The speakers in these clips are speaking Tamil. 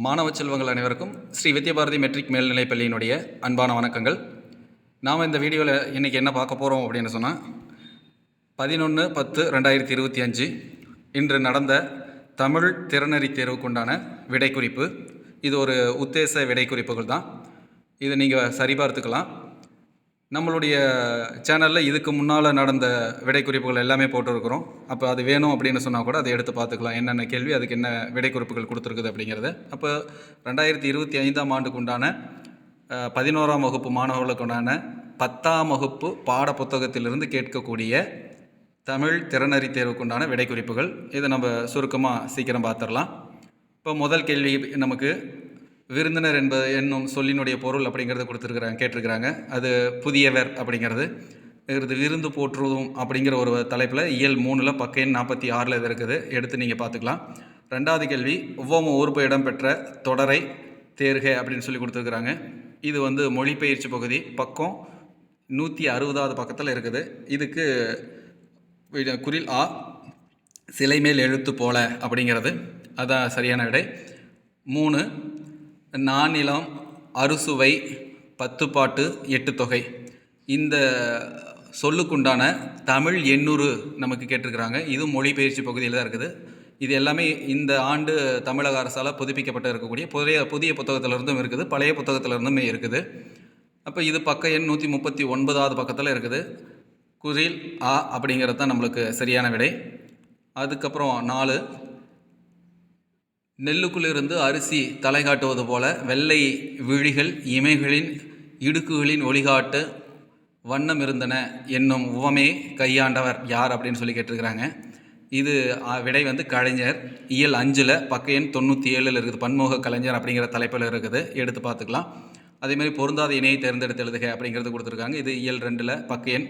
மாணவ செல்வங்கள் அனைவருக்கும் ஸ்ரீ வித்யாபாரதி மெட்ரிக் மேல்நிலைப் பள்ளியினுடைய அன்பான வணக்கங்கள். நாம் இந்த வீடியோவில் இன்றைக்கி என்ன பார்க்க போகிறோம் அப்படின்னு சொன்னால் 11/10/2025 இன்று நடந்த தமிழ் திறனறி தேர்வுக்குண்டான விடைக்குறிப்பு. இது ஒரு உத்தேச விடைக்குறிப்புகள் தான். இதை நீங்கள் சரிபார்த்துக்கலாம். நம்மளுடைய சேனலில் இதுக்கு முன்னால் நடந்த விடைக்குறிப்புகள் எல்லாமே போட்டிருக்கிறோம். அப்போ அது வேணும் அப்படின்னு சொன்னால் கூட அதை எடுத்து பார்த்துக்கலாம். என்னென்ன கேள்வி, அதுக்கு என்ன விடைக்குறிப்புகள் கொடுத்துருக்குது அப்படிங்கிறது. அப்போ 2025ஆம் ஆண்டுக்கு உண்டான 11ஆம் வகுப்பு மாணவர்களுக்குண்டான 10ஆம் வகுப்பு பாட புத்தகத்திலிருந்து கேட்கக்கூடிய தமிழ் திறனறி தேர்வுக்குண்டான விடைக்குறிப்புகள். இதை நம்ம சுருக்கமாக சீக்கிரம் பார்த்துடலாம். இப்போ முதல் கேள்வி நமக்கு விருந்தினர் என்னும் சொல்லினுடைய பொருள் அப்படிங்கிறத கேட்டிருக்கிறாங்க. அது புதியவர் அப்படிங்கிறது. விருந்து போற்றுவதும் அப்படிங்கிற ஒரு தலைப்பில் இயல் 3 பக்க எண் 46 இது இருக்குது. எடுத்து நீங்கள் பார்த்துக்கலாம். ரெண்டாவது கேள்வி உவம உறுப்பு இடம்பெற்ற தொடரை தேர்க அப்படின்னு சொல்லி கொடுத்துருக்குறாங்க. இது மொழிபெயர்ச்சி பகுதி, பக்கம் 160வது பக்கத்தில் இருக்குது. இதுக்கு குறில் ஆ சிலை மேல் எழுத்து போல அப்படிங்கிறது அதான் சரியான விடை. 3 நானிலம் அறுசுவை 10 பாட்டு 8 தொகை. இந்த சொல்லுக்குண்டான தமிழ் எண்ணூறு நமக்கு கேட்டிருக்கிறாங்க. இது மொழிபெயர்ச்சி பகுதியில் தான் இருக்குது. இது எல்லாமே இந்த ஆண்டு தமிழக அரசால் புதுப்பிக்கப்பட்டு இருக்கக்கூடிய புதிய புத்தகத்திலிருந்தும் இருக்குது, பழைய புத்தகத்திலிருந்துமே இருக்குது. அப்போ இது பக்க எண் 139வது பக்கத்தில் இருக்குது. குரில் ஆ அப்படிங்கிறது தான் நம்மளுக்கு சரியான விடை. அதுக்கப்புறம் 4 நெல்லுக்குள்ளிருந்து அரிசி தலை காட்டுவது போல வெள்ளை விழிகள் இமைகளின் இடுக்குகளின் ஒளிகாட்டு வண்ணம் இருந்தன என்னும் உவமே கையாண்டவர் யார் அப்படின்னு சொல்லி கேட்டிருக்கிறாங்க. இது விடை கலைஞர். இயல் 5 பக்க எண் 97 இருக்குது. பன்முக கலைஞர் அப்படிங்கிற தலைப்பில் இருக்குது. எடுத்து பார்த்துக்கலாம். அதேமாதிரி பொருந்தாத இணையை தேர்ந்தெடுத்து எழுதுக அப்படிங்கிறது கொடுத்துருக்காங்க. இது இயல் 2 பக்க எண்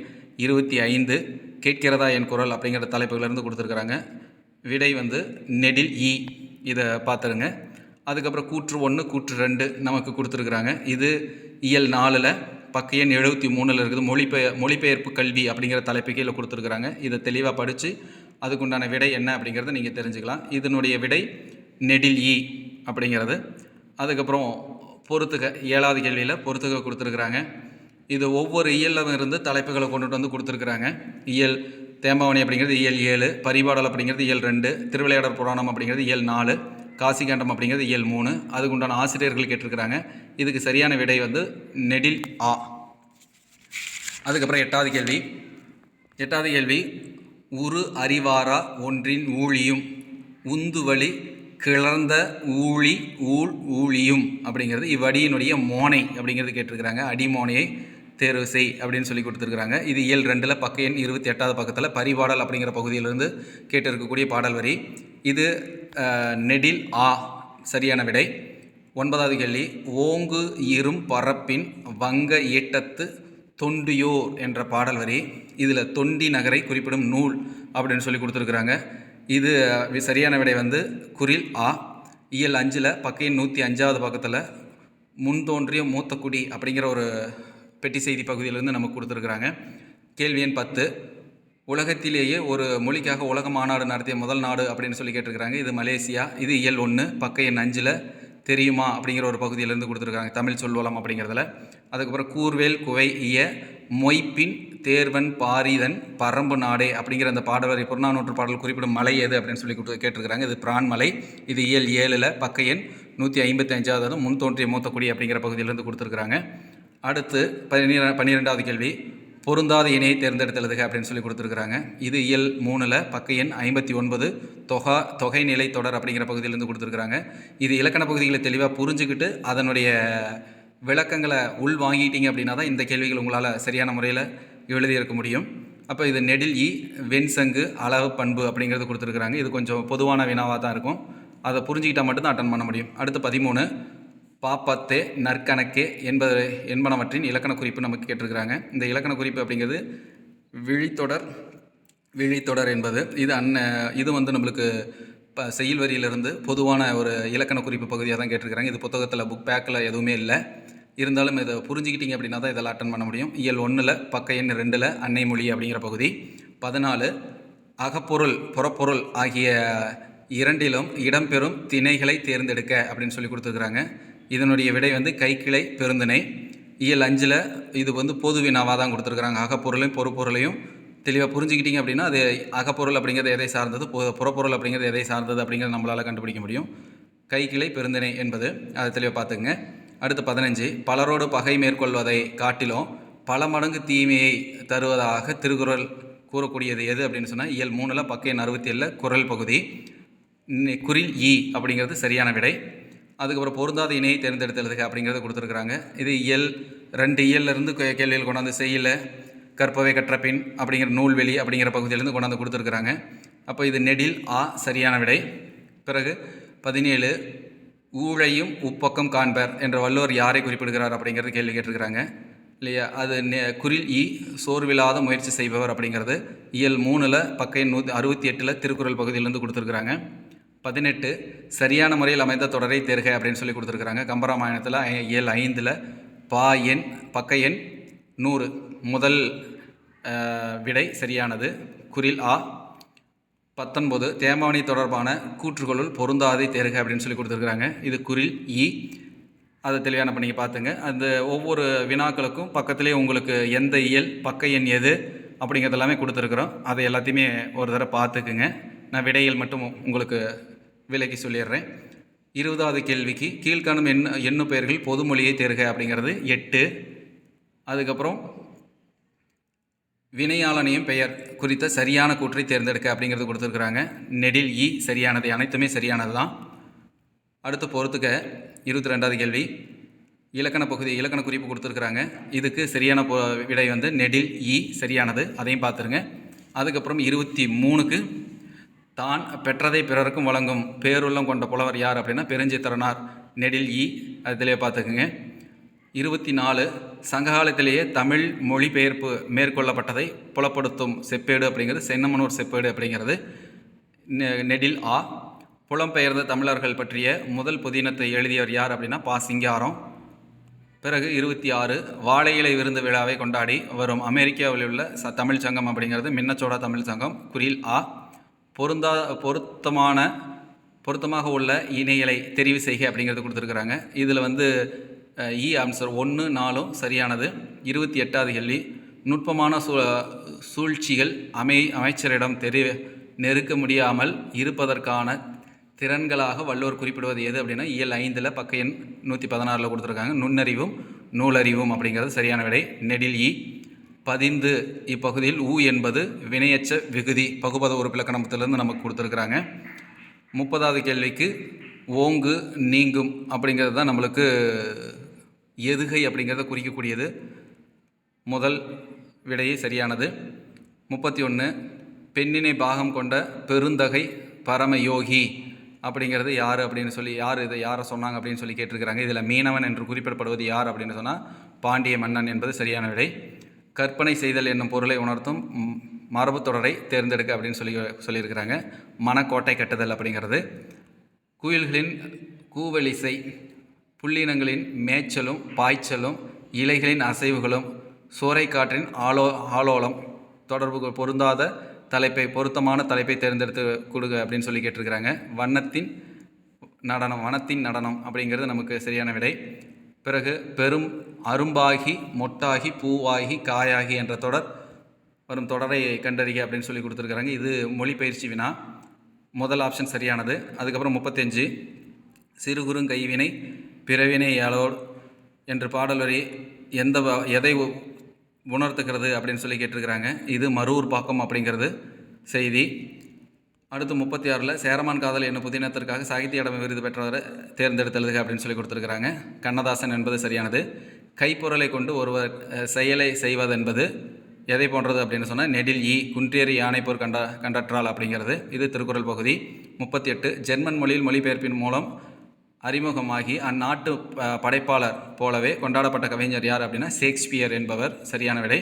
25 கேட்கிறதா என் குரல் அப்படிங்கிற தலைப்புகளிலிருந்து கொடுத்துருக்குறாங்க. விடை நெடில் இ. இதை பார்த்துருங்க. அதுக்கப்புறம் கூற்று 1 கூற்று 2 நமக்கு கொடுத்துருக்குறாங்க. இது இயல் 4 பக்க எண் 73 இருக்குது. மொழிபெயர்ப்பு கல்வி அப்படிங்கிற தலைப்பு கீழே கொடுத்துருக்குறாங்க. இதை தெளிவாக படித்து அதுக்குண்டான விடை என்ன அப்படிங்கிறத நீங்கள் தெரிஞ்சுக்கலாம். இதனுடைய விடை நெடில் இ அப்படிங்கிறது. அதுக்கப்புறம் பொறுத்துக 7வது கேள்வியில் பொறுத்துக கொடுத்துருக்குறாங்க. இது ஒவ்வொரு இயலில் இருந்து தலைப்புகளை கொண்டுட்டு கொடுத்துருக்குறாங்க. இயல் தேம்பாவணி அப்படிங்கிறது இயல் 7, பரிபாடல் அப்படிங்கிறது இயல் 2, திருவிளையாடற் புராணம் அப்படிங்கிறது இயல் 4, காசிகாண்டம் அப்படிங்கிறது இயல் 3. அதுக்குண்டான ஆசிரியர்கள் கேட்டிருக்கிறாங்க. இதுக்கு சரியான விடை நெடில் ஆ. அதுக்கப்புறம் 8வது கேள்வி உரு அறிவாரா ஒன்றின் ஊழியும் உந்துவழி கிளர்ந்த ஊழி ஊழியும் அப்படிங்கிறது இவ்வடியினுடைய மோனை அப்படிங்கிறது கேட்டிருக்கிறாங்க. அடிமோனையை தேர்வு செய் அப்படின்னு சொல்லி கொடுத்துருக்குறாங்க. இது இயல் 2 பக்க எண் 28வது பக்கத்தில் பரிபாடல் அப்படிங்கிற பகுதியிலிருந்து கேட்டிருக்கக்கூடிய பாடல் வரி. இது நெடில் ஆ சரியான விடை. 9வது கேள்வி ஓங்கு இரும் பரப்பின் வங்க ஈட்டத்து தொண்டியோர் என்ற பாடல் வரி. இதில் தொண்டி நகரை குறிப்பிடும் நூல் அப்படின்னு சொல்லி கொடுத்துருக்குறாங்க. இது சரியான விடை குரில் ஆ. இயல் 5 பக்க எண் 105வது பக்கத்தில் முன் தோன்றிய மூத்தக்குடி அப்படிங்கிற ஒரு பெட்டி செய்தி பகுதியிலிருந்து நமக்கு கொடுத்துருக்குறாங்க. கேள்வி எண் 10 உலகத்திலேயே ஒரு மொழிக்காக உலக மாநாடு நடத்திய முதல் நாடு அப்படின்னு சொல்லி கேட்டிருக்கிறாங்க. இது மலேசியா. இது இயல் 1 பக்க எண் 5 தெரியுமா அப்படிங்கிற ஒரு பகுதியிலேருந்து கொடுத்துருக்காங்க. தமிழ் சொல்வலம் அப்படிங்கிறதுல. அதுக்கப்புறம் கூர்வேல் குவை இய மொய்ப்பின் தேர்வன் பாரிதன் பரம்பு நாடே அப்படிங்கிற அந்த பாடல் புறநானூற்று பாடல் குறிப்பிடும் மலை எது அப்படின்னு சொல்லி கேட்டிருக்கிறாங்க. இது பிரான்மலை. இது இயல் 7 பக்க எண் 155வது முன் தோன்றிய மூத்தக்குடி அப்படிங்கிற பகுதியிலேருந்து கொடுத்துருக்குறாங்க. அடுத்து 12வது கேள்வி பொருந்தாத இணையை தேர்ந்தெடுத்து எழுதுக அப்படின்னு சொல்லி கொடுத்துருக்குறாங்க. இது இயல் 3 பக்க எண் 59 தொகை நிலை தொடர் அப்படிங்கிற பகுதியிலேருந்து கொடுத்துருக்குறாங்க. இது இலக்கண பகுதிகளை தெளிவாக புரிஞ்சுக்கிட்டு அதனுடைய விளக்கங்களை உள் வாங்கிட்டீங்க அப்படின்னா தான் இந்த கேள்விகள் உங்களால் சரியான முறையில் எழுதியிருக்க முடியும். அப்போ இது நெடில் இ வெண்சங்கு அளவு பண்பு அப்படிங்கிறது கொடுத்துருக்குறாங்க. இது கொஞ்சம் பொதுவான வினாவாக தான் இருக்கும். அதை புரிஞ்சுக்கிட்டால் மட்டும்தான் அட்டன் பண்ண முடியும். அடுத்து 13 பாப்பத்தே நற்கணக்கே என்பனவற்றின் இலக்கண குறிப்பு நமக்கு கேட்டிருக்கிறாங்க. இந்த இலக்கண குறிப்பு அப்படிங்கிறது விழித்தொடர் என்பது இது நம்மளுக்கு செய்யுள் வரியிலிருந்து பொதுவான ஒரு இலக்கண குறிப்பு பகுதியாக தான் கேட்டிருக்கிறாங்க. இது புத்தகத்தில் புக் பேக்கில் எதுவுமே இல்லை. இருந்தாலும் இதை புரிஞ்சுக்கிட்டீங்க அப்படின்னா தான் இதெல்லாம் அட்டன் பண்ண முடியும். இயல் 1 பக்க எண் 2 அன்னை மொழி அப்படிங்கிற பகுதி. 14 அகப்பொருள் புறப்பொருள் ஆகிய இரண்டிலும் இடம்பெறும் திணைகளை தேர்ந்தெடுக்க அப்படின்னு சொல்லி கொடுத்துருக்குறாங்க. இதனுடைய விடை வந்து கைக்கிளை பெருந்திணை. இயல் 5 இது வந்து பொது வினாவாக தான் கொடுத்துருக்குறாங்க. அகப்பொருளையும் பொறுப்பொருளையும் தெளிவாக புரிஞ்சுக்கிட்டிங்க அப்படின்னா அது அகப்பொருள் அப்படிங்கிறது எதை சார்ந்தது, புறப்பொருள் அப்படிங்கிறது எதை சார்ந்தது அப்படிங்கிறது நம்மளால் கண்டுபிடிக்க முடியும். கைக்கிளை பெருந்திணை என்பது அதை தெளிவாக பார்த்துக்குங்க. அடுத்து 15, பலரோடு பகை மேற்கொள்வதை காட்டிலும் பல மடங்கு தீமையை தருவதாக திருக்குறள் கூறக்கூடியது எது அப்படின்னு சொன்னால் இயல் 3 பக்க எண் 67 குறள் பகுதி குறில் ஈ அப்படிங்கிறது சரியான விடை. அதுக்கப்புறம் பொருந்தாத இணையை தேர்ந்தெடுத்தெழுதுக அப்படிங்கிறத கொடுத்துருக்குறாங்க. இது இயல் 2 இயல்லிருந்து கேள்வியில் கொண்டாந்து செய்யல கற்பவை கற்றபின் அப்படிங்கிற நூல்வெளி அப்படிங்கிற பகுதியிலேருந்து கொண்டாந்து கொடுத்துருக்குறாங்க. அப்போ இது நெடில் ஆ சரியான விடை. பிறகு 17, ஊழையும் உப்பக்கம் காண்பர் என்ற வள்ளுவர் யாரை குறிப்பிடுகிறார் அப்படிங்கிறது கேள்வி கேட்டிருக்கிறாங்க இல்லையா. அது குறில் ஈ சோர்வில்லாத முயற்சி செய்பவர் அப்படிங்கிறது இயல் 3 பக்க எண் 168 திருக்குறள் பகுதியிலேருந்து கொடுத்துருக்குறாங்க. 18, சரியான முறையில் அமைந்த தொடரை தேர்க அப்படின்னு சொல்லி கொடுத்துருக்குறாங்க. கம்பராமாயணத்தில் இயல் 5 பா எண் பக்க எண் 100 முதல் விடை சரியானது குறில் ஆ. 19, தேமாவணி தொடர்பான கூற்றுகளுள் பொருந்தாதை தேர்க அப்படின்னு சொல்லி கொடுத்துருக்குறாங்க. இது குறில் ஈ. அதை தெளிவான பண்ணிங்க பார்த்துங்க. அந்த ஒவ்வொரு வினாக்களுக்கும் பக்கத்துலேயே உங்களுக்கு எந்த இயல் பக்க எண் எது அப்படிங்கிறது எல்லாமே கொடுத்துருக்குறோம். அதை எல்லாத்தையுமே ஒரு தடவை பார்த்துக்குங்க. நான் விடைகள் மட்டும் உங்களுக்கு விலைக்கு சொல்லிடுறேன். 20வது கேள்விக்கு கீழ்காணும் எண்ணு பெயர்கள் பொதுமொழியை தேர்க அப்படிங்கிறது 8. அதுக்கப்புறம் வினையாளனையும் பெயர் குறித்த சரியான கூற்றை தேர்ந்தெடுக்க அப்படிங்கிறது கொடுத்துருக்குறாங்க. நெடில் ஈ சரியானது, அனைத்துமே சரியானது தான். அடுத்து பொறுத்துக்க 22வது கேள்வி இலக்கண பகுதி இலக்கண குறிப்பு கொடுத்துருக்குறாங்க. இதுக்கு சரியான விடை வந்து நெடில் ஈ சரியானது, அதையும் பார்த்துருங்க. அதுக்கப்புறம் 23க்கு தான் பெற்றதை பிறருக்கும் வழங்கும் பேருள்ளம் கொண்ட புலவர் யார் அப்படின்னா பெருஞ்சித்திரனார், நெடில் ஈ, அது தெளிவாக பார்த்துக்குங்க. 24, சங்ககாலத்திலேயே தமிழ் மொழிபெயர்ப்பு மேற்கொள்ளப்பட்டதை புலப்படுத்தும் செப்பேடு அப்படிங்கிறது சென்னமனூர் செப்பேடு அப்படிங்கிறது நெடில் ஆ. புலம்பெயர்ந்த தமிழர்கள் பற்றிய முதல் புதினத்தை எழுதியவர் யார் அப்படின்னா பா. சிங்காரம். பிறகு 26, வாழை இலை விருந்து விழாவை கொண்டாடி வரும் அமெரிக்காவில் உள்ள தமிழ் சங்கம் அப்படிங்கிறது மின்னச்சோடா தமிழ் சங்கம், குறில் ஆ. பொருத்தமாக உள்ள இணைகளை தெரிவு செய்க அப்படிங்கிறது கொடுத்துருக்குறாங்க. இதில் வந்து இ ஆன்சர் 1, 4 சரியானது. 28வது கேள்வி நுட்பமான சூழ்ச்சிகள் அமைச்சரிடம் நெருக்க முடியாமல் இருப்பதற்கான திறன்களாக வள்ளுவர் குறிப்பிடுவது எது அப்படின்னா இயல் 5 பக்க எண் 116 கொடுத்துருக்காங்க. நுண்ணறிவும் நூலறிவும் அப்படிங்கிறது சரியான விடை, நெடில் ஈ. 15, இப்பகுதியில் ஊ என்பது வினையச்ச விகுதி பகுபத உறுப்பிலக்கணத்திலிருந்து நமக்கு கொடுத்துருக்குறாங்க. 30வது கேள்விக்கு ஓங்கு நீங்கும் அப்படிங்கிறது தான் நம்மளுக்கு எதுகை அப்படிங்கிறத குறிக்கக்கூடியது. முதல் விடையே சரியானது. 31, பெண்ணினை பாகம் கொண்ட பெருந்தகை பரமயோகி அப்படிங்கிறது யார் அப்படின்னு சொல்லி யாரை சொன்னாங்க அப்படின்னு சொல்லி கேட்டிருக்கிறாங்க. இதில் மீனவன் என்று குறிப்பிடப்படுவது யார் அப்படின்னு சொன்னால் பாண்டிய மன்னன் என்பது சரியான விடை. கற்பனை செய்தல் என்னும் பொருளை உணர்த்தும் மரபு தொடரை தேர்ந்தெடுக்க அப்படின்னு சொல்லியிருக்கிறாங்க. மனக்கோட்டை கட்டுதல் அப்படிங்கிறது. குயில்களின் கூவலிசை, புள்ளினங்களின் மேய்ச்சலும் பாய்ச்சலும், இலைகளின் அசைவுகளும், சோரைக்காற்றின் ஆலோலம் தொடர்பு பொருந்தாத பொருத்தமான தலைப்பை தேர்ந்தெடுத்து கொடுங்க அப்படின்னு சொல்லி கேட்டிருக்கிறாங்க. வனத்தின் நடனம் அப்படிங்கிறது நமக்கு சரியான விடை. பிறகு பெரும் அரும்பாகி மொட்டாகி பூவாகி காயாகி என்ற வரும் தொடரை கண்டறிக அப்படின்னு சொல்லி கொடுத்துருக்குறாங்க. இது மொழிபெயர்ச்சி வினா, முதல் ஆப்ஷன் சரியானது. அதுக்கப்புறம் 35, சிறுகுறுங்கைவினை பிறவினை யாழோர் என்று பாடல் வரி எதை உணர்த்துகிறது அப்படின்னு சொல்லி கேட்டிருக்கிறாங்க. இது மரூர் பாக்கம் அப்படிங்கிறது செய்தி. அடுத்து 36, சேரமான் காதல் என்னும் புதினத்திற்காக சாகித்ய அகாடமி விருது பெற்றவரை தேர்ந்தெடுத்தெழுதுக அப்படின்னு சொல்லி கொடுத்துருக்குறாங்க. கண்ணதாசன் என்பது சரியானது. கைப்பொருளை கொண்டு ஒருவர் செயலை செய்வதென்பது எதை போன்றது அப்படின்னு சொன்னால் நெடில் ஈ, குன்றேறி யானைப்போர் கண்டற்றால் அப்படிங்கிறது. இது திருக்குறள் பகுதி. 38, ஜெர்மன் மொழியில் மொழிபெயர்ப்பின் மூலம் அறிமுகமாகி அந்நாட்டு படைப்பாளர் போலவே கொண்டாடப்பட்ட கவிஞர் யார் அப்படின்னா ஷேக்ஸ்பியர் என்பவர் சரியான விடை.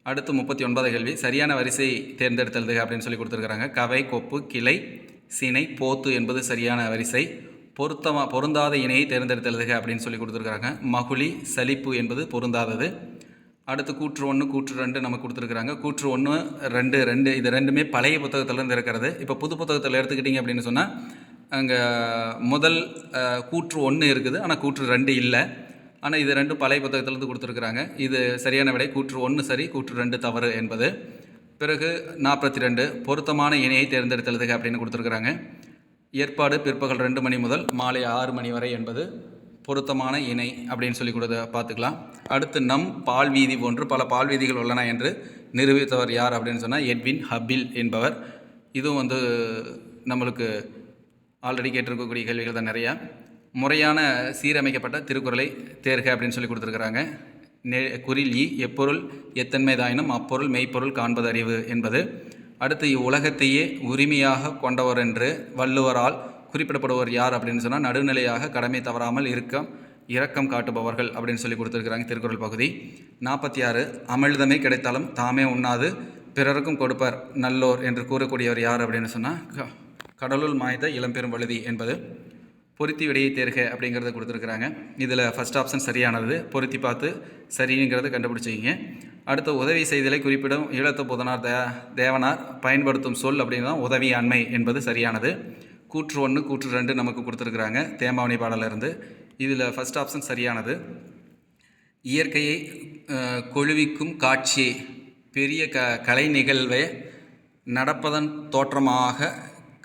அடுத்து 39வது கேள்வி சரியான வரிசை தேர்ந்தெடுத்தெழுதுக அப்படின்னு சொல்லி கொடுத்துருக்குறாங்க. கவை, கொப்பு, கிளை, சினை, போத்து என்பது சரியான வரிசை. பொருந்தாத இணையை தேர்ந்தெடுத்தெழுதுக அப்படின்னு சொல்லி கொடுத்துருக்குறாங்க. மகுளி, சலிப்பு என்பது பொருந்தாதது. அடுத்து கூற்று 1 கூற்று 2 நமக்கு கொடுத்துருக்குறாங்க. கூற்று 1 2 2 இது ரெண்டுமே பழைய புத்தகத்திலேருந்து இருக்கிறது. இப்போ புது புத்தகத்தில் எடுத்துக்கிட்டிங்க அப்படின்னு சொன்னால் அங்கே முதல் கூற்று 1 இருக்குது, ஆனால் கூற்று 2 இல்லை. ஆனால் இது ரெண்டும் பழைய புத்தகத்திலேருந்து கொடுத்துருக்குறாங்க. இது சரியான விடை. கூற்று 1 சரி, கூற்று 2 தவறு என்பது. பிறகு 42 பொருத்தமான இணையை தேர்ந்தெடுத்தெழுதுக அப்படின்னு கொடுத்துருக்குறாங்க. ஏற்பாடு பிற்பகல் 2 மணி முதல் மாலை 6 மணி வரை என்பது பொருத்தமான இணை அப்படின்னு சொல்லி கொடுத்த பார்த்துக்கலாம். அடுத்து நம் பால்வீதி போன்று பல பால்வீதிகள் உள்ளன என்று நிரூபித்தவர் யார் அப்படின்னு சொன்னால் எட்வின் ஹபில் என்பவர். இதுவும் நம்மளுக்கு ஆல்ரெடி கேட்டிருக்கக்கூடிய கேள்விகள் தான் நிறையா. முறையான சீரமைக்கப்பட்ட திருக்குறளை தேர்க அப்படின்னு சொல்லி கொடுத்துருக்குறாங்க. குறில் இ எப்பொருள் எத்தன்மைதாயினும் அப்பொருள் மெய்ப்பொருள் காண்பது அறிவு என்பது. அடுத்து இவ்வுலகத்தையே உரிமையாக கொண்டவர் என்று வள்ளுவரால் குறிப்பிடப்படுவர் யார் அப்படின்னு சொன்னால் நடுநிலையாக கடமை தவறாமல் இரக்கம் காட்டுபவர்கள் அப்படின்னு சொல்லி கொடுத்துருக்குறாங்க திருக்குறள் பகுதி. 46 அமிழ்தமே கிடைத்தாலும் தாமே உண்ணாது பிறருக்கும் கொடுப்பர் நல்லோர் என்று கூறக்கூடியவர் யார் அப்படின்னு சொன்னால் கடலுள் மாய்ந்த இளம்பெரும் வழுதி என்பது. பொருத்தி விடையை தேர்க அப்படிங்கிறத கொடுத்துருக்குறாங்க. இதில் ஃபஸ்ட் ஆப்ஷன் சரியானது. பொருத்தி பார்த்து சரிங்கிறத கண்டுபிடிச்சிக்கிங்க. அடுத்த உதவி செய்தலை குறிப்பிடும் ஈழத்து புதனார் தேவனார் பயன்படுத்தும் சொல் அப்படின்னா உதவி அண்மை என்பது சரியானது. கூற்று 1 கூற்று 2 நமக்கு கொடுத்துருக்குறாங்க தேம்பாவணி பாடலிருந்து. இதில் ஃபஸ்ட் ஆப்ஷன் சரியானது. இயற்கையை கொழுவிக்கும் காட்சியை பெரிய கலை நிகழ்வை நடப்பதன் தோற்றமாக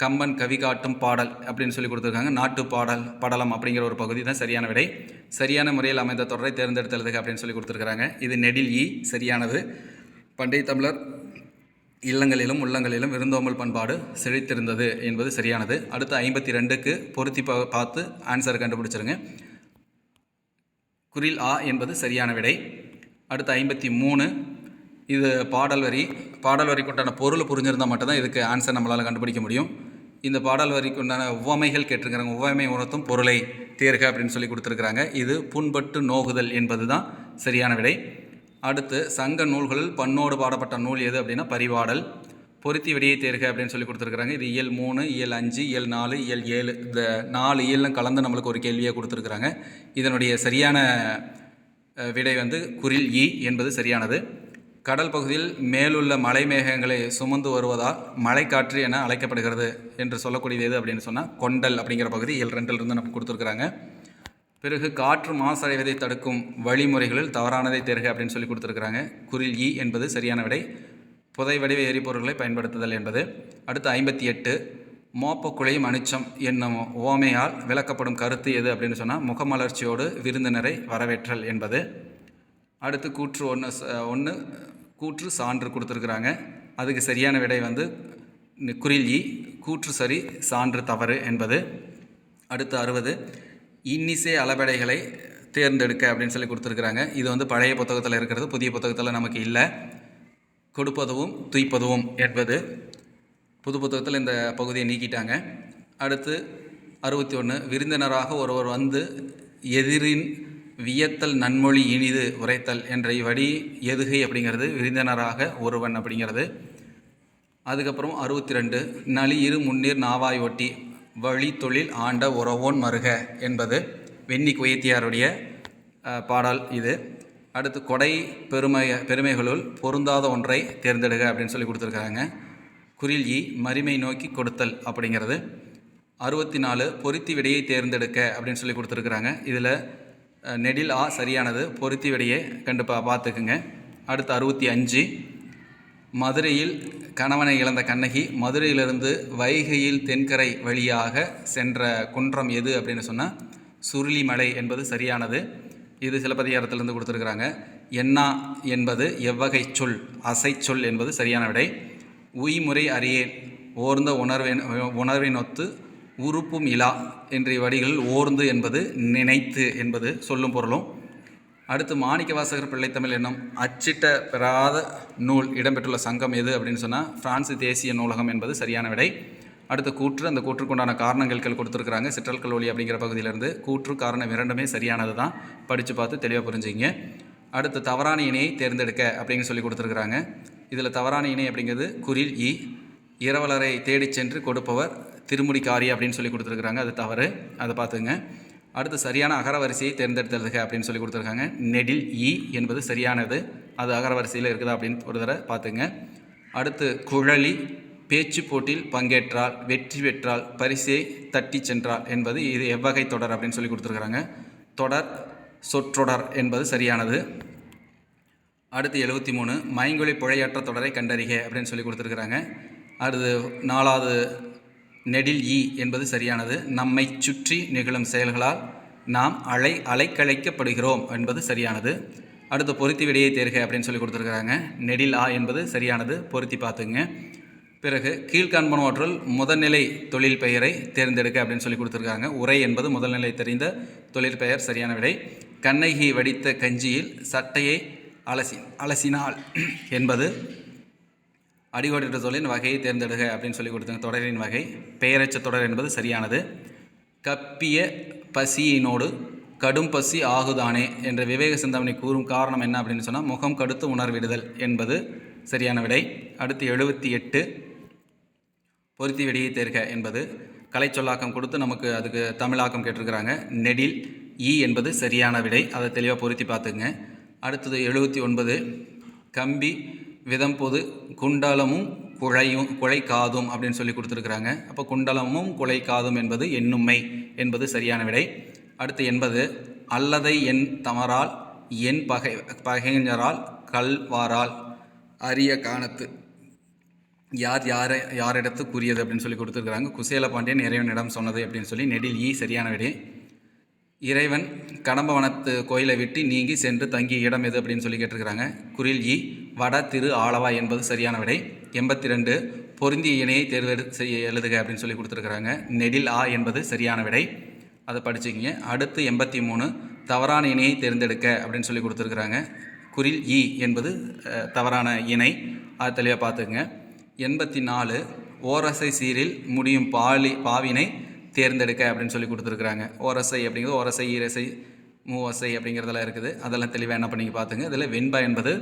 கம்பன் கவி காட்டும் பாடல் அப்படின்னு சொல்லி கொடுத்துருக்காங்க. நாட்டு படலம் அப்படிங்கிற ஒரு பகுதி தான் சரியான விடை. சரியான முறையில் அமைந்த தொடரை தேர்ந்தெடுத்தெழுதுக அப்படின்னு சொல்லி கொடுத்துருக்குறாங்க. இது நெடில் இ சரியானது. பண்டைய தமிழர் இல்லங்களிலும் உள்ளங்களிலும் விருந்தோம்பல் பண்பாடு செழித்திருந்தது என்பது சரியானது. அடுத்து 52க்கு பொருத்தி பார்த்து ஆன்சர் கண்டுபிடிச்சிருங்க. குறில் ஆ என்பது சரியான விடை. அடுத்து 53 இது பாடல் வரிக்கு உண்டான பொருள் புரிஞ்சிருந்தால் மட்டும்தான் இதுக்கு ஆன்சர் நம்மளால் கண்டுபிடிக்க முடியும். இந்த பாடல் வரிக்கு உண்டான உவமைகள் கேட்டிருக்கிறாங்க. உவமை உணர்த்தும் பொருளை தேர்க அப்படின்னு சொல்லி கொடுத்துருக்குறாங்க. இது புண்பட்டு நோகுதல் என்பது தான் சரியான விடை. அடுத்து சங்க நூல்களில் பண்ணோடு பாடப்பட்ட நூல் எது அப்படின்னா பரிபாடல். பொருத்தி விடையை தேர்க அப்படின்னு சொல்லி கொடுத்துருக்குறாங்க. இது இயல் 3 இயல் 5 இயல் 4 இயல் 7 இந்த 4 இயலும் கலந்து நம்மளுக்கு ஒரு கேள்வியாக கொடுத்துருக்குறாங்க. இதனுடைய சரியான விடை குறில் இ என்பது சரியானது. கடல் பகுதியில் மேலுள்ள மலை மேகங்களை சுமந்து வருவதால் மலைக்காற்று என அழைக்கப்படுகிறது என்று சொல்லக்கூடியது எது அப்படின்னு சொன்னால் கொண்டல் அப்படிங்கிற பகுதி இயல் 2லிருந்து நமக்கு கொடுத்துருக்குறாங்க. பிறகு காற்று மாசடைவதை தடுக்கும் வழிமுறைகளில் தவறானதை தேர்க அப்படின்னு சொல்லி கொடுத்துருக்குறாங்க. குறில் இ என்பது சரியான விடை. புதை வடிவ எரிபொருட்களை பயன்படுத்துதல் என்பது. அடுத்து 58 மோப்பக்குழையும் அனிச்சம் என்னும் ஓமையால் விளக்கப்படும் கருத்து எது அப்படின்னு சொன்னால் முகமலர்ச்சியோடு விருந்தினரை வரவேற்றல் என்பது. அடுத்து கூற்று 1 கூற்று சான்று கொடுத்துருக்குறாங்க. அதுக்கு சரியான விடை குறில் இ கூற்று சரி சான்று தவறு என்பது. அடுத்து 60 இன்னிசை அளபெடைகளை தேர்ந்தெடுக்க அப்படின்னு சொல்லி கொடுத்துருக்குறாங்க. இது பழைய புத்தகத்தில் இருக்கிறது, புதிய புத்தகத்தில் நமக்கு இல்லை. கொடுப்பதுவும் துய்ப்பதுவும் என்பது. புது புத்தகத்தில் இந்த பகுதியை நீக்கிட்டாங்க. அடுத்து 61 விருந்தினராக ஒருவர் எதிரின் வியத்தல் நன்மொழி இனிது உரைத்தல் என்ற இவ்வடி எதுகை அப்படிங்கிறது விருந்தினராக ஒருவன் அப்படிங்கிறது. அதுக்கப்புறம் 62 நளி இரு முன்னீர் நாவாய் ஒட்டி வழி தொழில் ஆண்ட உறவோன் மருக என்பது வெண்ணி குயத்தியாருடைய பாடல் இது. அடுத்து கொடை பெருமைகளுள் பொருந்தாத ஒன்றை தேர்ந்தெடுக அப்படின்னு சொல்லி கொடுத்துருக்காங்க. குறில் இ மரிமை நோக்கி கொடுத்தல் அப்படிங்கிறது. 64 பொருத்தி விடையை தேர்ந்தெடுக்க அப்படின்னு சொல்லி கொடுத்துருக்குறாங்க. இதில் நெடில் ஆ சரியானது. பொருத்தி விடையை பார்த்துக்குங்க. அடுத்து 65 மதுரையில் கணவனை இழந்த கண்ணகி மதுரையிலிருந்து வைகையில் தென்கரை வழியாக சென்ற குன்றம் எது அப்படின்னு சொன்னால் சுருளிமலை என்பது சரியானது. இது சிலப்பதிகாரத்திலிருந்து கொடுத்துருக்குறாங்க. என்னா என்பது எவ்வகை சொல் அசை சொல் என்பது சரியான விடை. உய்முறை அறியேன் ஓர்ந்த உணர்வினொத்து உறுப்பும் இலா என்ற வடிகளில் ஓர்ந்து என்பது நினைத்து என்பது சொல்லும் பொருளும். அடுத்து மாணிக்கவாசகர் பிள்ளைத்தமிழ் என்னும் அச்சிட்ட பெறாத நூல் இடம்பெற்றுள்ள சங்கம் எது அப்படின்னு சொன்னால் பிரான்சு தேசிய நூலகம் என்பது சரியான விடை. அடுத்து கூற்று, அந்த கூற்றுக்குண்டான காரணங்கள் கொடுத்துருக்குறாங்க சிற்றல் கல்வொலி அப்படிங்கிற பகுதியிலேருந்து. கூற்று காரணம் இரண்டுமே சரியானது தான். படித்து பார்த்து தெளிவாக புரிஞ்சுங்க. அடுத்து தவறான இணையை தேர்ந்தெடுக்க அப்படின்னு சொல்லி கொடுத்துருக்குறாங்க. இதில் தவறான இணை அப்படிங்கிறது குறில் இ இரவலரை தேடி சென்று கொடுப்பவர் திருமுடிக்காரி அப்படின்னு சொல்லி கொடுத்துருக்குறாங்க. அது தவறு, அதை பார்த்துங்க. அடுத்து சரியான அகர வரிசையை தேர்ந்தெடுத்தெழுதுக அப்படின்னு சொல்லி கொடுத்துருக்காங்க. நெடில் இ என்பது சரியானது. அது அகர வரிசையில் இருக்குதா அப்படின்னு ஒரு தடவை பார்த்துங்க. அடுத்து குழலி பேச்சு போட்டியில் பங்கேற்றால், வெற்றி பெற்றால், பரிசை தட்டி சென்றால் என்பது இது எவ்வகை தொடர் அப்படின்னு சொல்லி கொடுத்துருக்குறாங்க. தொடர் சொற்றொடர் என்பது சரியானது. அடுத்து 73 மைங்கொலி புழையற்ற தொடரை கண்டறிக அப்படின்னு சொல்லி கொடுத்துருக்குறாங்க. அடுத்து 4வது நெடில் ஈ என்பது சரியானது. நம்மை சுற்றி நிகழும் செயல்களால் நாம் அலைக்கழைக்கப்படுகிறோம் என்பது சரியானது. அடுத்து பொருத்தி விடையை தேர்க அப்படின்னு சொல்லி கொடுத்துருக்குறாங்க. நெடில் ஆ என்பது சரியானது, பொருத்தி பார்த்துங்க. பிறகு கீழ்காண்பனவற்றுள் முதல்நிலை தொழில் பெயரை தேர்ந்தெடுக்க அப்படின்னு சொல்லி கொடுத்துருக்காங்க. உரை என்பது முதல்நிலை தெரிந்த தொழிற்பெயர், சரியான விடை. கண்ணகி வடித்த கஞ்சியில் சட்டையை அலசினால் என்பது அடிகோடிட்ட சொல்லின் வகையை தேர்ந்தெடுக அப்படின்னு சொல்லி கொடுத்தாங்க. தொடரின் வகை பெயரச்ச தொடர் என்பது சரியானது. கப்பிய பசியினோடு கடும் பசி ஆகுதானே என்ற விவேக சிந்தாமணி கூறும் காரணம் என்ன அப்படின்னு சொன்னால் முகம் கடுத்து உணர்விடுதல் என்பது சரியான விடை. அடுத்து 78 பொருத்தி விடையை தேர்க என்பது கலைச்சொல்லாக்கம் கொடுத்து நமக்கு அதுக்கு தமிழாக்கம் கேட்டிருக்கிறாங்க. நெடில் ஈ என்பது சரியான விடை, அதை தெளிவாக பொருத்தி பார்த்துங்க. அடுத்தது 79 கம்பி விதம் பொது குண்டலமும் குழை காதும் அப்படின்னு சொல்லி கொடுத்துருக்குறாங்க. அப்போ குண்டலமும் குழை காதும் என்பது எண்ணுமை என்பது சரியான விடை. அடுத்து 80 அல்லதை என் தமரால் என் பகைஞரால் கல்வாரால் அரிய காணத்து யாரிடத்து கூறியது அப்படின்னு சொல்லி கொடுத்துருக்குறாங்க. குசேல பாண்டியன் இறைவனிடம் சொன்னது அப்படின்னு சொல்லி நெடில் ஈ சரியான விடை. இறைவன் கடம்பவனத்து கோயிலை விட்டு நீங்கி சென்று தங்கிய இடம் எது அப்படின்னு சொல்லி கேட்டிருக்கிறாங்க. குறில் ஈ வட திரு ஆலவா என்பது சரியான விடை. 82 பொருந்திய இணையை தேர்வு எழுதுக அப்படின்னு சொல்லி கொடுத்துருக்குறாங்க. நெடில் ஆ என்பது சரியான விடை, அதை படிச்சுக்கிங்க. அடுத்து 83 தவறான இணையை தேர்ந்தெடுக்க அப்படின்னு சொல்லி கொடுத்துருக்குறாங்க. குறில் ஈ என்பது தவறான இணை, அதை தெளிவாக பார்த்துக்குங்க. 84 ஓரசை சீரில் முடியும் பாவினை தேர்ந்தெடுக்க அப்படின்னு சொல்லி கொடுத்துருக்குறாங்க. ஓரசை அப்படிங்கிறது ஓரசை ஈரசை மூவசை அப்படிங்கிறதெல்லாம் இருக்குது, அதெல்லாம் தெளிவாக என்ன பண்ணி பார்த்துங்க. இதில் வெண்பா என்பது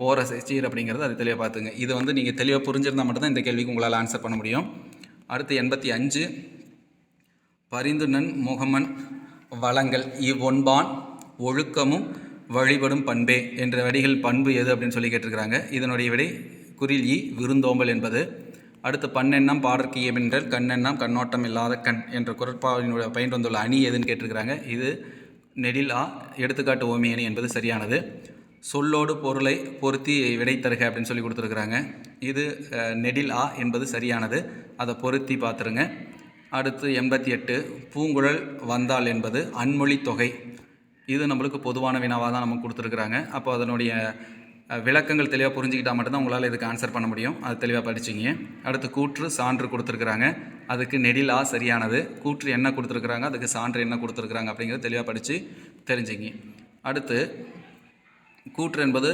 ஓரசை சீர் அப்படிங்கிறது அது தெளிவாக பார்த்துங்க. இது நீங்கள் தெளிவாக புரிஞ்சிருந்தால் மட்டும்தான் இந்த கேள்விக்கு உங்களால் ஆன்சர் பண்ண முடியும். அடுத்து 85 பரிந்துணன் முகமன் வளங்கள் இவ்வொன்பான் ஒழுக்கமும் வழிபடும் பண்பே என்ற வடிகள் பண்பு எது அப்படின்னு சொல்லி கேட்டிருக்கிறாங்க. இதனுடைய விடை குறில் ஈ விருந்தோம்பல் என்பது. அடுத்து பண்ணெண்ணம் பாடற்கு இயமென்றல் கண்ணெண்ணம் கண்ணோட்டம் இல்லாத கண் என்ற குரட்பாவினுடைய பயின்று வந்துள்ள அணி எதுன்னு கேட்டிருக்கிறாங்க. இது நெடில் ஆ எடுத்துக்காட்டு ஓமி அணி என்பது சரியானது. சொல்லோடு பொருளை பொருத்தி விடை தருக அப்படின்னு சொல்லி கொடுத்துருக்குறாங்க. இது நெடில் ஆ என்பது சரியானது, அதை பொருத்தி பார்த்துருங்க. அடுத்து 88 பூங்குழல் வந்தாள் என்பது அன்மொழி தொகை. இது நம்மளுக்கு பொதுவான வினாவாக தான் நமக்கு கொடுத்துருக்குறாங்க. அப்போ அதனுடைய விளக்கங்கள் தெளிவாக புரிஞ்சுக்கிட்டால் மட்டும்தான் உங்களால் இதுக்கு ஆன்சர் பண்ண முடியும், அது தெளிவாக படிச்சிங்க. அடுத்து கூற்று சான்று கொடுத்துருக்குறாங்க, அதுக்கு நெடில் ஆ சரியானது. கூற்று என்ன கொடுத்துருக்குறாங்க, அதுக்கு சான்று என்ன கொடுத்துருக்குறாங்க அப்படிங்கிறது தெளிவாக படித்து தெரிஞ்சுங்க. அடுத்து கூற்று என்பது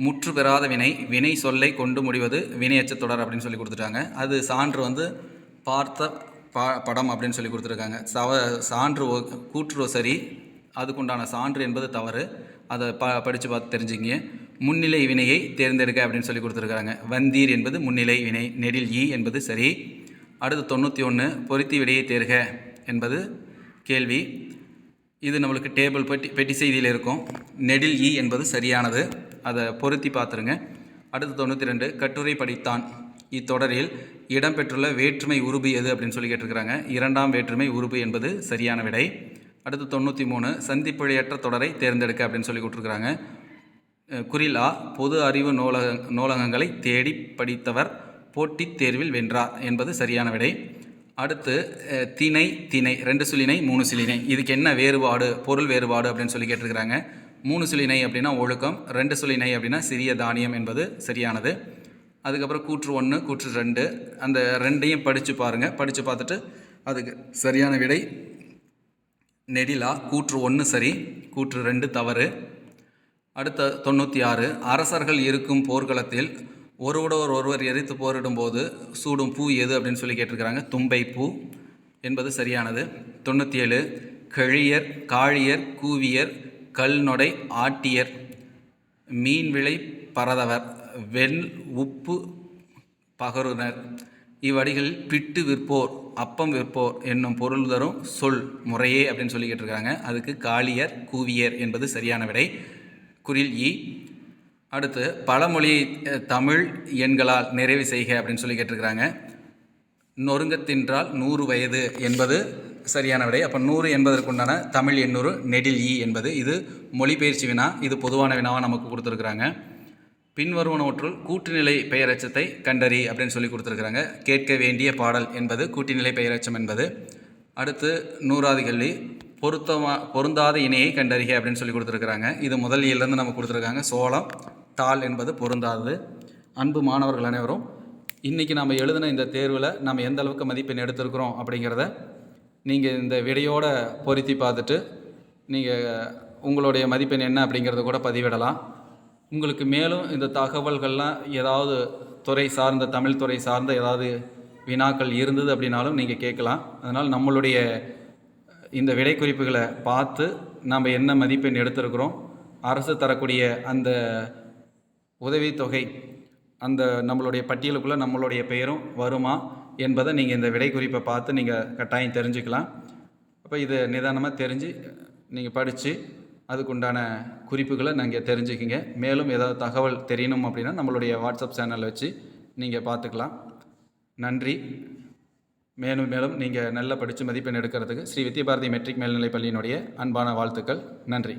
முற்று பெறாத வினை சொல்லை கொண்டு முடிவது வினையச்ச தொடர் அப்படின்னு சொல்லி கொடுத்துட்டாங்க. அது சான்று பார்த்த படம் அப்படின்னு சொல்லி கொடுத்துருக்காங்க. சான்று கூற்று சரி, அதுக்குண்டான சான்று என்பது தவறு, அதை படித்து பார்த்து தெரிஞ்சுங்க. முன்னிலை வினையை தேர்ந்தெடுக்க அப்படின்னு சொல்லி கொடுத்துருக்காங்க. வந்தீர் என்பது முன்னிலை வினை, நெடில் ஈ என்பது சரி. அடுத்து 91 பொருத்தி விடையை தேர்க என்பது கேள்வி. இது நம்மளுக்கு டேபிள் பெட்டி செய்தியில் இருக்கும். நெடில் ஈ என்பது சரியானது, அதை பொருத்தி பார்த்துருங்க. அடுத்து 92 கட்டுரை படித்தான் இத்தொடரில் இடம்பெற்றுள்ள வேற்றுமை உருபு எது அப்படின்னு சொல்லி கேட்டிருக்கிறாங்க. 2ஆம் வேற்றுமை உருபு என்பது சரியான விடை. அடுத்து 93 சந்திப்பிழையற்ற தொடரை தேர்ந்தெடுக்க அப்படின்னு சொல்லி கொடுத்துருக்குறாங்க. குறில் ஆ பொது அறிவு நூலகங்களை தேடி படித்தவர் போட்டித் தேர்வில் வென்றார் என்பது சரியான விடை. அடுத்து திணை 2 சுழினை 3 சுழினை, இதுக்கு என்ன வேறுபாடு, பொருள் வேறுபாடு அப்படின்னு சொல்லி கேட்டிருக்கிறாங்க. 3 சுழினை அப்படின்னா ஒழுக்கம், 2 சுழினை அப்படின்னா சிறிய தானியம் என்பது சரியானது. அதுக்கப்புறம் கூற்று 1 கூற்று 2 அந்த ரெண்டையும் படித்து பாருங்கள். படித்து பார்த்துட்டு அதுக்கு சரியான விடை நெடிலா கூற்று 1 சரி, கூற்று 2 தவறு. அடுத்த 96 அரசர்கள் இருக்கும் போர்க்களத்தில் ஒருவர் எரித்து போரிடும் போது சூடும் பூ எது அப்படின்னு சொல்லி கேட்டிருக்கிறாங்க. தும்பை பூ என்பது சரியானது. 97 கழியர் காழியர் கூவியர் கல்நொடை ஆட்டியர் மீன்விளை பரதவர் வெண் உப்பு பகருனர் இவ்வடிகளில் பிட்டு விற்போர் அப்பம் விற்போர் என்னும் பொருள் தரும் சொல் முறையே அப்படின்னு சொல்லி கேட்டிருக்காங்க. அதுக்கு காளியர் கூவியர் என்பது சரியான விடை, குறில் ஈ. அடுத்து பழமொழி தமிழ் எண்களால் நிறைவு செய்க அப்படின்னு சொல்லி கேட்டிருக்கிறாங்க. நொறுங்கத் தின்றால் 100 வயது என்பது சரியான விடை. அப்போ 100 என்பதற்குண்டான தமிழ் எண்ணூறு நெடில் ஈ என்பது. இது மொழிபெயர்ச்சி வினா, இது பொதுவான வினாவாக நமக்கு கொடுத்துருக்குறாங்க. பின்வருவனவற்றுள் கூட்டுநிலை பெயரெச்சத்தை கண்டறி அப்படின்னு சொல்லி கொடுத்துருக்குறாங்க. கேட்க வேண்டிய பாடல் என்பது கூட்டுநிலை பெயரெச்சம் என்பது. அடுத்து 100வது கேள்வி, பொருந்தாத இணையை கண்டறிக அப்படின்னு சொல்லி கொடுத்துருக்குறாங்க. இது முதல் இயலிருந்து நம்ம கொடுத்துருக்காங்க. சோளம் தாள் என்பது பொருந்தாதது. அன்பு மாணவர்கள் அனைவரும், இன்றைக்கி நம்ம எழுதின இந்த தேர்வில் நம்ம எந்த அளவுக்கு மதிப்பெண் எடுத்திருக்கிறோம் அப்படிங்கிறத நீங்கள் இந்த விடையோடு பொருத்தி பார்த்துட்டு நீங்கள் உங்களுடைய மதிப்பெண் என்ன அப்படிங்கிறத கூட பதிவிடலாம். உங்களுக்கு மேலும் இந்த தகவல்கள்லாம் ஏதாவது துறை சார்ந்த, தமிழ் துறை சார்ந்த ஏதாவது வினாக்கள் இருந்தது அப்படின்னாலும் நீங்கள் கேட்கலாம். அதனால் நம்மளுடைய இந்த விடை குறிப்புகளை பார்த்து நம்ம என்ன மதிப்பெண் எடுத்திருக்கிறோம், அரசு தரக்கூடிய அந்த உதவித்தொகை அந்த நம்மளுடைய பட்டியலுக்குள்ளே நம்மளுடைய பெயரும் வருமா என்பதை நீங்கள் இந்த விடை குறிப்பை பார்த்து நீங்கள் கட்டாயம் தெரிஞ்சுக்கலாம். அப்போ இதை நிதானமாக தெரிஞ்சு நீங்கள் படித்து அதுக்குண்டான குறிப்புகளை நீங்கள் தெரிஞ்சுக்கிங்க. மேலும் ஏதாவது தகவல் தெரியணும் அப்படின்னா நம்மளுடைய வாட்ஸ்அப் சேனலில் வச்சு நீங்கள் பார்த்துக்கலாம். நன்றி. மேலும் மேலும் நீங்கள் நல்லா படித்து மதிப்பெண் எடுக்கிறதுக்கு ஸ்ரீ வித்யாபாரதி மெட்ரிக் மேல்நிலைப் பள்ளியினுடைய அன்பான வாழ்த்துக்கள். நன்றி.